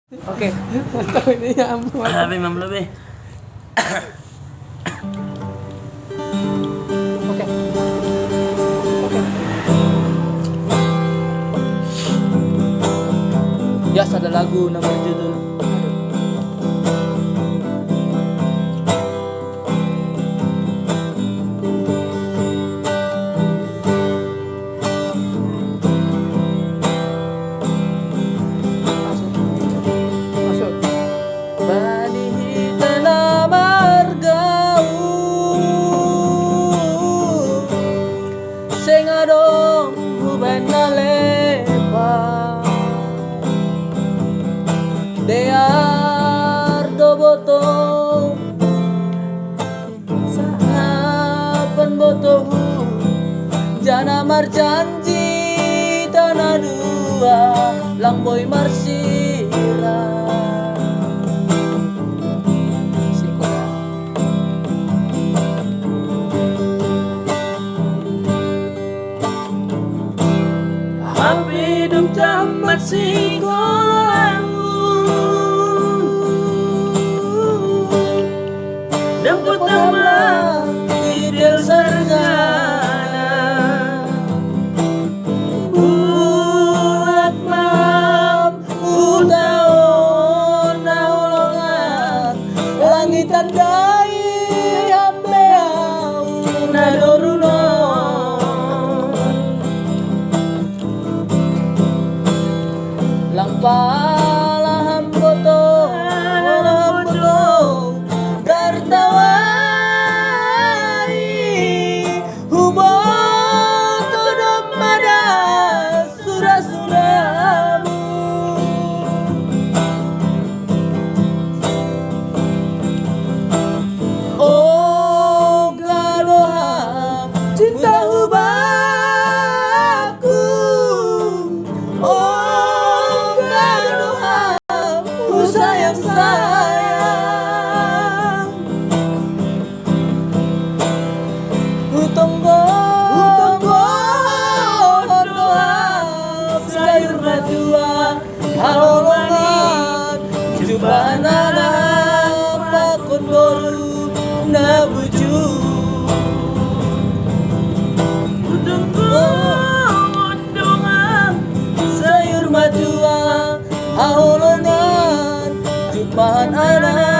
Oke, mantap ini ya ampun. Lebih mam lebih. Oke. Oke. Biasa ada lagu namanya judul. Masuk. Bani tanah margau sing adong hubena lepa dear doboto sahapan botomu jana marjanji tanah dua langboy marsira. Hidup tamat sekolahmu dan pertama ideal sarjana buat malam tahun naulongan langit tandai ambeau nadoruno Lampalahan foto tertawai hubung tudum pada surah-surahmu oh gadoha cinta hubaku oh sayang utonggo doa sayur madua halongan jubana pakun boru nabuju utonggo doa sayur madua halongan Mahan anak